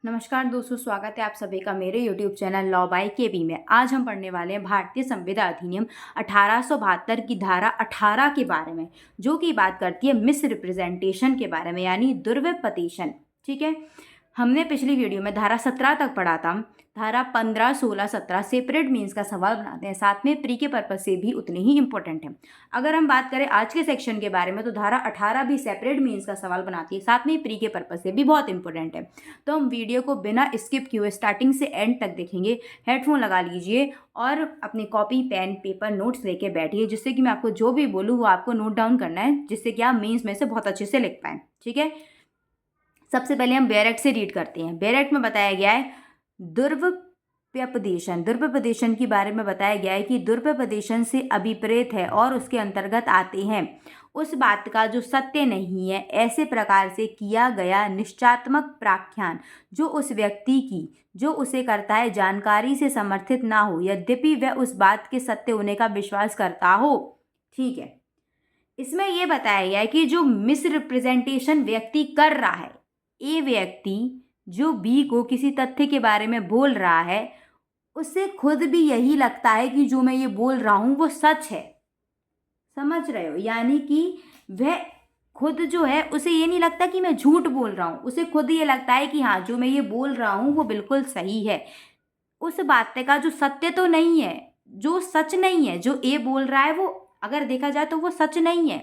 नमस्कार दोस्तों, स्वागत है आप सभी का मेरे YouTube चैनल लॉ बाय केबी में। आज हम पढ़ने वाले हैं भारतीय संविदा अधिनियम 1872 की धारा 18 के बारे में, जो कि बात करती है मिस रिप्रेजेंटेशन के बारे में, यानी दुर्व्यपदेशन। ठीक है, हमने पिछली वीडियो में धारा 17 तक पढ़ा था। धारा 15, 16, 17 सेपरेट मीन्स का सवाल बनाते हैं, साथ में प्री के पर्पज से भी उतने ही इंपॉर्टेंट है। अगर हम बात करें आज के सेक्शन के बारे में, तो धारा 18 भी सेपरेट मीन्स का सवाल बनाती है, साथ में प्री के पर्पज से भी बहुत इंपॉर्टेंट है। तो हम वीडियो को बिना स्किप किए स्टार्टिंग से एंड तक देखेंगे। हेडफोन लगा लीजिए और अपनी कॉपी, पेन, पेपर, नोट्स लेके बैठिए, जिससे कि मैं आपको जो भी बोलूँ वो आपको नोट डाउन करना है, जिससे कि आप मीन्स में से बहुत अच्छे से लिख पाएँ। ठीक है, सबसे पहले हम बेयर एक्ट से रीड करते हैं। बेयर एक्ट में बताया गया है दुर्व्यपदेशन। दुर्व्यपदेशन के बारे में बताया गया है कि दुर्व्यपदेशन से अभिप्रेत है और उसके अंतर्गत आते हैं उस बात का जो सत्य नहीं है, ऐसे प्रकार से किया गया निश्चयात्मक प्राख्यान जो उस व्यक्ति की जो उसे करता है जानकारी से समर्थित ना हो, यद्यपि वह उस बात के सत्य होने का विश्वास करता हो। ठीक है, इसमें यह बताया गया है कि जो मिस रिप्रेजेंटेशन व्यक्ति कर रहा है, ए व्यक्ति जो बी को किसी तथ्य के बारे में बोल रहा है, उसे खुद भी यही लगता है कि जो मैं ये बोल रहा हूँ वो सच है। समझ रहे हो? यानी कि वह खुद जो है, उसे ये नहीं लगता कि मैं झूठ बोल रहा हूँ, उसे खुद ये लगता है कि हाँ, जो मैं ये बोल रहा हूँ वो बिल्कुल सही है। उस बात का जो सत्य तो नहीं है, जो सच नहीं है, जो ए बोल रहा है वो अगर देखा जाए तो वो सच नहीं है,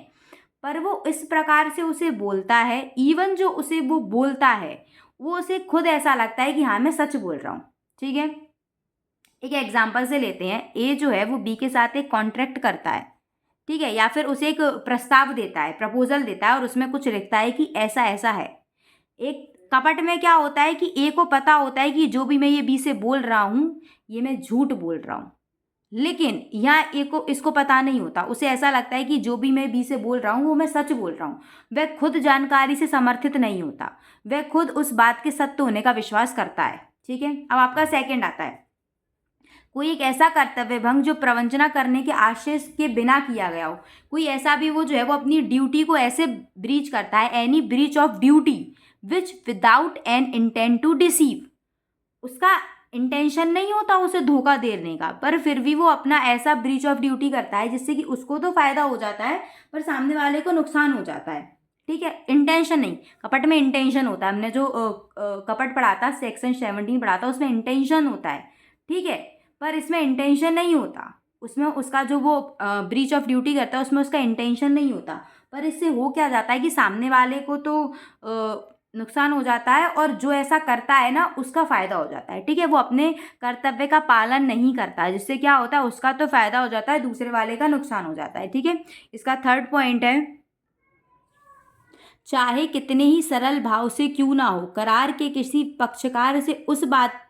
पर वो इस प्रकार से उसे बोलता है, इवन जो उसे वो बोलता है वो उसे खुद ऐसा लगता है कि हाँ, मैं सच बोल रहा हूँ। ठीक है, एक एग्जाम्पल से लेते हैं। ए जो है वो बी के साथ एक कॉन्ट्रैक्ट करता है, ठीक है, या फिर उसे एक प्रस्ताव देता है, प्रपोजल देता है और उसमें कुछ लिखता है कि ऐसा ऐसा है। एक कपट में क्या होता है कि ए को पता होता है कि जो भी मैं ये बी से बोल रहा हूँ ये मैं झूठ बोल रहा हूँ, लेकिन यहाँ ए को इसको पता नहीं होता, उसे ऐसा लगता है कि जो भी मैं बी से बोल रहा हूँ वो मैं सच बोल रहा हूँ। वह खुद जानकारी से समर्थित नहीं होता, वह खुद उस बात के सत्य होने का विश्वास करता है। ठीक है, अब आपका सेकंड आता है, कोई एक ऐसा कर्तव्य भंग जो प्रवंचना करने के आशय के बिना किया गया हो। कोई ऐसा भी वो जो है वो अपनी ड्यूटी को ऐसे ब्रीच करता है, any breach of duty which without an intent to deceive. उसका इंटेंशन नहीं होता उसे धोखा देने का, पर फिर भी वो अपना ऐसा ब्रीच ऑफ ड्यूटी करता है जिससे कि उसको तो फायदा हो जाता है पर सामने वाले को नुकसान हो जाता है। ठीक है, इंटेंशन नहीं, कपट में इंटेंशन होता है। हमने जो कपट पढ़ा था, सेक्शन 17 पढ़ा था, उसमें इंटेंशन होता है। ठीक है, पर इसमें इंटेंशन नहीं होता, उसमें उसका जो वो ब्रीच ऑफ ड्यूटी करता है उसमें उसका इंटेंशन नहीं होता, पर इससे हो क्या जाता है कि सामने वाले को तो नुकसान हो जाता है और जो ऐसा करता है ना उसका फ़ायदा हो जाता है। ठीक है, वो अपने कर्तव्य का पालन नहीं करता है, जिससे क्या होता है उसका तो फ़ायदा हो जाता है, दूसरे वाले का नुकसान हो जाता है। ठीक है, इसका थर्ड पॉइंट है, चाहे कितने ही सरल भाव से क्यों ना हो, करार के किसी पक्षकार से उस बात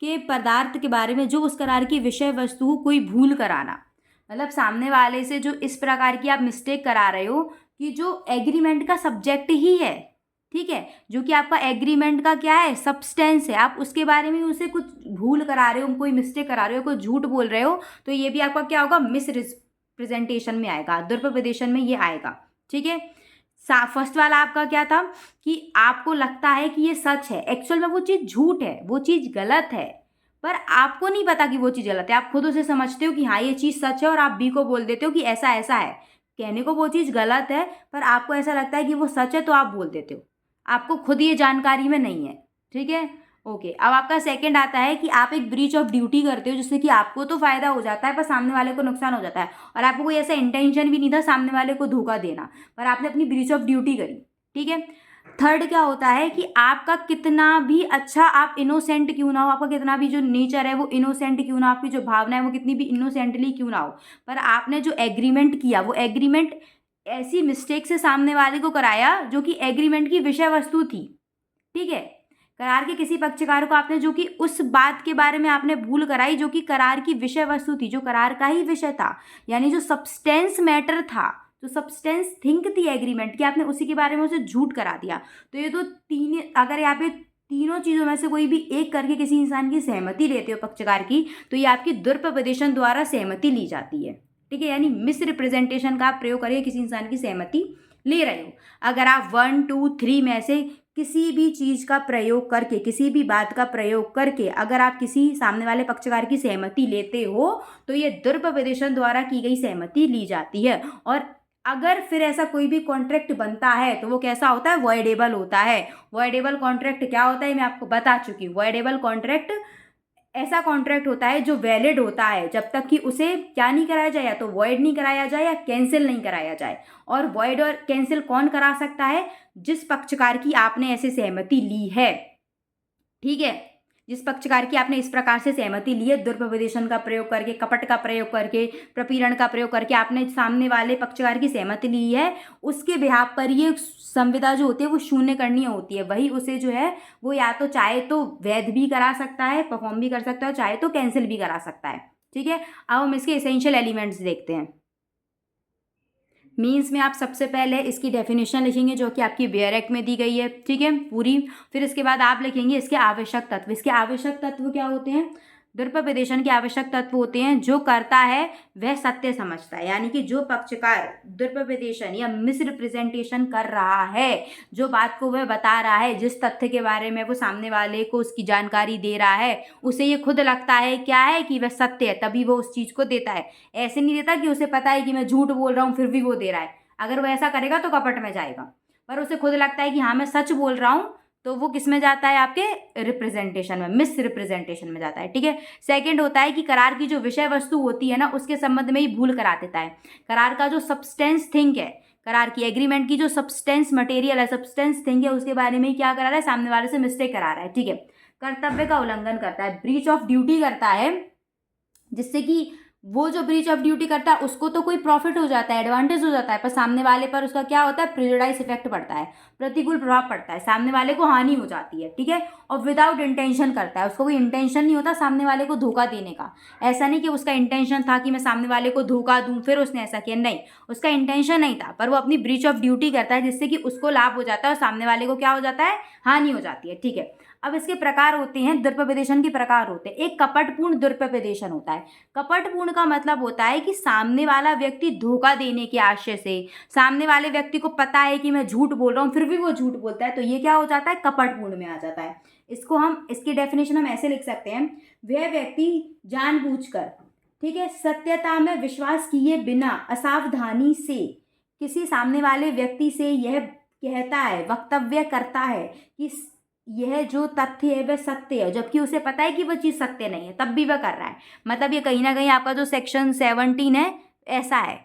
के पदार्थ के बारे में जो उस करार की विषय वस्तु हो कोई भूल कराना। मतलब सामने वाले से जो इस प्रकार की आप मिस्टेक करा रहे हो कि जो एग्रीमेंट का सब्जेक्ट ही है, ठीक है, जो कि आपका एग्रीमेंट का क्या है, सब्सटेंस है, आप उसके बारे में उसे कुछ भूल करा रहे हो, कोई मिस्टेक करा रहे हो, कोई झूठ बोल रहे हो, तो ये भी आपका क्या होगा, मिस रिप्रेजेंटेशन में आएगा, दुर्व्यपदेशन में ये आएगा। ठीक है, फर्स्ट वाला आपका क्या था कि आपको लगता है कि ये सच है, एक्चुअल में वो चीज़ झूठ है, वो चीज़ गलत है, पर आपको नहीं पता कि वो चीज़ गलत है। आप खुद उसे समझते हो कि हाँ ये चीज़ सच है और आप बी को बोल देते हो कि ऐसा ऐसा है। कहने को वो चीज़ गलत है पर आपको ऐसा लगता है कि वो सच है तो आप बोल देते हो, आपको खुद ये जानकारी में नहीं है। ठीक है, ओके। अब आपका सेकंड आता है कि आप एक ब्रीच ऑफ ड्यूटी करते हो जिससे कि आपको तो फायदा हो जाता है पर सामने वाले को नुकसान हो जाता है, और आपको कोई ऐसा इंटेंशन भी नहीं था सामने वाले को धोखा देना, पर आपने अपनी ब्रीच ऑफ ड्यूटी करी। ठीक है, थर्ड क्या होता है कि आपका कितना भी अच्छा आप इनोसेंट क्यों ना हो, आपका कितना भी जो नेचर है वो इनोसेंट क्यों ना, आपकी जो भावना है वो कितनी भी इनोसेंटली क्यों ना हो, पर आपने जो एग्रीमेंट किया वो एग्रीमेंट ऐसी मिस्टेक से सामने वाले को कराया जो कि एग्रीमेंट की विषय वस्तु थी। ठीक है, करार के किसी पक्षकार को आपने जो कि उस बात के बारे में आपने भूल कराई जो कि करार की विषय वस्तु थी, जो करार का ही विषय था, यानी जो सब्सटेंस मैटर था, जो सब्सटेंस थिंक थी एग्रीमेंट की, आपने उसी के बारे में उसे झूठ करा दिया। तो ये तो तीन, अगर यहाँ पे तीनों चीज़ों में से कोई भी एक करके किसी इंसान की सहमति लेते हो पक्षकार की, तो ये आपकी दुर्व्यपदेशन द्वारा सहमति ली जाती है। ठीक है, यानी मिस रिप्रेजेंटेशन का आप प्रयोग करके किसी इंसान की सहमति ले रहे हो। अगर आप 1, 2, 3 में से किसी भी चीज़ का प्रयोग करके, किसी भी बात का प्रयोग करके अगर आप किसी सामने वाले पक्षकार की सहमति लेते हो तो ये दुर्व्यपदेशन द्वारा की गई सहमति ली जाती है। और अगर फिर ऐसा कोई भी कॉन्ट्रैक्ट बनता है तो वो कैसा होता है, वॉइडेबल होता है। वॉइडेबल कॉन्ट्रैक्ट क्या होता है मैं आपको बता चुकी हूँ। वॉइडेबल कॉन्ट्रैक्ट ऐसा कॉन्ट्रैक्ट होता है जो वैलिड होता है जब तक कि उसे क्या नहीं कराया जाए, या तो वॉइड नहीं कराया जाए या कैंसिल नहीं कराया जाए। और वॉइड और कैंसिल कौन करा सकता है, जिस पक्षकार की आपने ऐसे सहमति ली है, ठीक है, जिस पक्षकार की आपने इस प्रकार से सहमति ली है, दुर्व्यपदेशन का प्रयोग करके, कपट का प्रयोग करके, प्रपीड़न का प्रयोग करके आपने सामने वाले पक्षकार की सहमति ली है, उसके बिहाफ पर ये संविदा जो होती है वो शून्य करनी होती है। वही उसे जो है वो या तो चाहे तो वैध भी करा सकता है, परफॉर्म भी कर सकता है, चाहे तो कैंसिल भी करा सकता है। ठीक है, अब हम इसके एसेंशियल एलिमेंट्स देखते हैं। मीन्स में आप सबसे पहले इसकी डेफिनेशन लिखेंगे जो कि आपकी बेयर एक्ट में दी गई है, ठीक है, पूरी। फिर इसके बाद आप लिखेंगे इसके आवश्यक तत्व। इसके आवश्यक तत्व क्या होते हैं, दुर्व्यपदेशन के आवश्यक तत्व होते हैं जो करता है वह सत्य समझता है, यानी कि जो पक्षकार दुर्व्यपदेशन या मिसरिप्रेजेंटेशन कर रहा है, जो बात को वह बता रहा है, जिस तथ्य के बारे में वो सामने वाले को उसकी जानकारी दे रहा है, उसे ये खुद लगता है क्या है कि वह सत्य है, तभी वो उस चीज़ को देता है। ऐसे नहीं देता कि उसे पता है कि मैं झूठ बोल रहा हूँ फिर भी वो दे रहा है। अगर वो ऐसा करेगा तो कपट में जाएगा, पर उसे खुद लगता है कि हाँ मैं सच बोल रहा हूँ, तो वो किस में जाता है, आपके रिप्रेजेंटेशन में, मिस रिप्रेजेंटेशन में जाता है। ठीक है, सेकंड होता है कि करार की जो विषय वस्तु होती है ना, उसके संबंध में ही भूल करा देता है। करार का जो सब्सटेंस थिंग है, करार की एग्रीमेंट की जो सब्सटेंस मटेरियल है, सब्सटेंस थिंग है, उसके बारे में ही क्या करा रहा है, सामने वाले से मिस्टेक करा रहा है। ठीक है, कर्तव्य का उल्लंघन करता है, ब्रीच ऑफ ड्यूटी करता है, जिससे कि वो जो ब्रीच ऑफ ड्यूटी करता है उसको तो कोई प्रॉफिट हो जाता है, एडवांटेज हो जाता है, पर सामने वाले पर उसका क्या होता है, प्रेजुडाइज इफेक्ट पड़ता है, प्रतिकूल प्रभाव पड़ता है, सामने वाले को हानि हो जाती है। ठीक है, और विदाउट इंटेंशन करता है, उसको कोई इंटेंशन नहीं होता सामने वाले को धोखा देने का। ऐसा नहीं कि उसका इंटेंशन था कि मैं सामने वाले को धोखा दूं फिर उसने ऐसा किया, नहीं, उसका इंटेंशन नहीं था, पर वो अपनी ब्रीच ऑफ ड्यूटी करता है जिससे कि उसको लाभ हो जाता है और सामने वाले को क्या हो जाता है, हानि हो जाती है। ठीक है, अब इसके प्रकार होते हैं, दुर्व्यपदेशन के प्रकार होते हैं। एक कपटपूर्ण दुर्व्यपदेशन होता है। कपटपूर्ण का मतलब होता है कि सामने वाला व्यक्ति धोखा देने के आशय से, सामने वाले व्यक्ति को पता है कि मैं झूठ बोल रहा हूँ फिर भी वो झूठ बोलता है, तो ये क्या हो जाता है, कपटपूर्ण में आ जाता है। इसको हम, इसकी डेफिनेशन हम ऐसे लिख सकते हैं, वह व्यक्ति जानबूझकर, ठीक है, सत्यता में विश्वास किए बिना असावधानी से किसी सामने वाले व्यक्ति से यह कहता है, वक्तव्य करता है कि यह जो तथ्य है वह सत्य है, जबकि उसे पता है कि वह चीज़ सत्य नहीं है, तब भी वह कर रहा है। मतलब ये कहीं ना कहीं आपका जो सेक्शन 17 है ऐसा है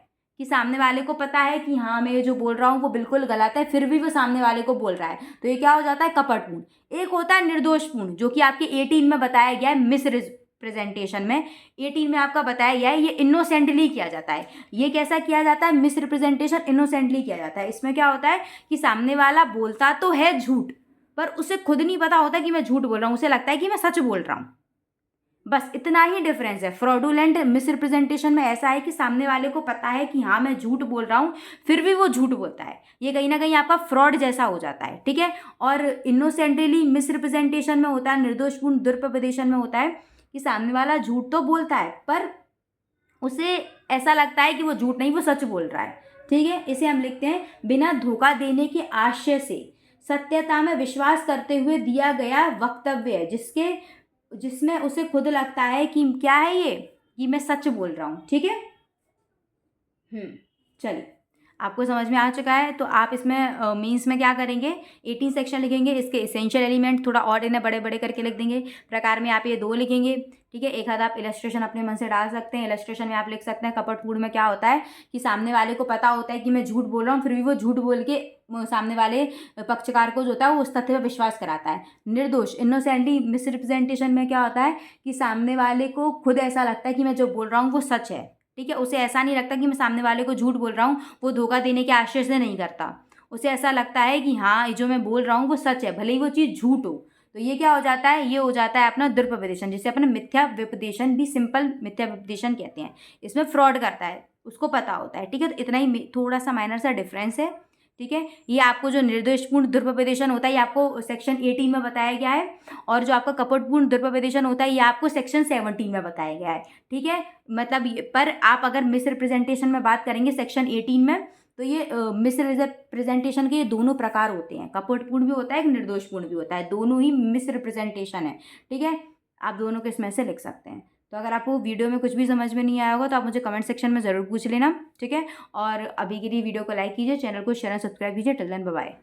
कि सामने वाले को पता है कि हाँ मैं ये जो बोल रहा हूँ वो बिल्कुल गलत है, फिर भी वो सामने वाले को बोल रहा है, तो ये क्या हो जाता है, कपटपूर्ण। एक होता है निर्दोषपूर्ण, जो कि आपके 18 में बताया गया है, मिस प्रेजेंटेशन में 18 में आपका बताया गया है, ये इनोसेंटली किया जाता है। ये कैसा किया जाता है, मिस रिप्रेजेंटेशन इनोसेंटली किया जाता है। इसमें क्या होता है कि सामने वाला बोलता तो है झूठ, पर उसे खुद नहीं पता होता कि मैं झूठ बोल रहा हूँ, उसे लगता है कि मैं सच बोल रहा हूँ। बस इतना ही डिफरेंस है। फ्रॉडुलेंट मिसरिप्रेजेंटेशन में ऐसा है कि सामने वाले को पता है कि हाँ मैं झूठ बोल रहा हूँ, फिर भी वो झूठ बोलता है, ये कहीं ना कहीं आपका फ्रॉड जैसा हो जाता है। ठीक है, और इनोसेंटली मिसरिप्रेजेंटेशन में होता है, निर्दोषपूर्ण दुर्व्यपदेशन में होता है कि सामने वाला झूठ तो बोलता है पर उसे ऐसा लगता है कि वो झूठ नहीं, वो सच बोल रहा है। ठीक है, इसे हम लिखते हैं, बिना धोखा देने के आशय से सत्यता में विश्वास करते हुए दिया गया वक्तव्य है, जिसमें उसे खुद लगता है कि क्या है ये, कि मैं सच बोल रहा हूँ। ठीक है, चलिए आपको समझ में आ चुका है। तो आप इसमें मीन्स में क्या करेंगे, 18 सेक्शन लिखेंगे, इसके एसेंशियल एलिमेंट थोड़ा और इन्हें बड़े बड़े करके लिख देंगे। प्रकार में आप ये 2 लिखेंगे। ठीक है, एक आध आप इलस्ट्रेशन अपने मन से डाल सकते हैं। इलस्ट्रेशन में आप लिख सकते हैं, कपटपूर्ण में क्या होता है कि सामने वाले को पता होता है कि मैं झूठ बोल रहा हूँ, फिर भी वो झूठ बोल के सामने वाले पक्षकार को जो होता है वो उस तथ्य पर विश्वास कराता है। निर्दोष इनोसेंटली मिसरिप्रेजेंटेशन में क्या होता है कि सामने वाले को खुद ऐसा लगता है कि मैं जो बोल रहा हूँ वो सच है। ठीक है, उसे ऐसा नहीं लगता कि मैं सामने वाले को झूठ बोल रहा हूँ, वो धोखा देने के आशय से नहीं करता, उसे ऐसा लगता है कि हाँ जो मैं बोल रहा हूँ वो सच है, भले ही वो चीज़ झूठ हो। तो ये क्या हो जाता है, ये हो जाता है अपना दुर्व्यपदेशन, जिसे अपना मिथ्या व्यपदेशन भी, सिंपल मिथ्या व्यपदेशन कहते हैं। इसमें फ्रॉड करता है, उसको पता होता है। ठीक है, तो इतना ही थोड़ा सा माइनर सा डिफरेंस है। ठीक है, ये आपको जो निर्दोषपूर्ण दुर्व्यपदेशन होता है ये आपको सेक्शन 18 में बताया गया है, और जो आपका कपटपूर्ण दुर्व्यपदेशन होता है ये आपको सेक्शन 17 में बताया गया है। ठीक है, मतलब पर आप अगर मिस रिप्रेजेंटेशन में बात करेंगे सेक्शन 18 में, तो ये मिसरिप्रेजेंटेशन के ये दोनों प्रकार होते हैं, कपटपूर्ण भी होता है, एक निर्दोषपूर्ण भी होता है, दोनों ही मिसरिप्रेजेंटेशन है। ठीक है, आप दोनों को इसमें से लिख सकते हैं। तो अगर आपको वीडियो में कुछ भी समझ में नहीं आया होगा तो आप मुझे कमेंट सेक्शन में ज़रूर पूछ लेना। ठीक है, और अभी के लिए वीडियो को लाइक कीजिए, चैनल को शेयर और सब्सक्राइब कीजिए। Till then bye bye.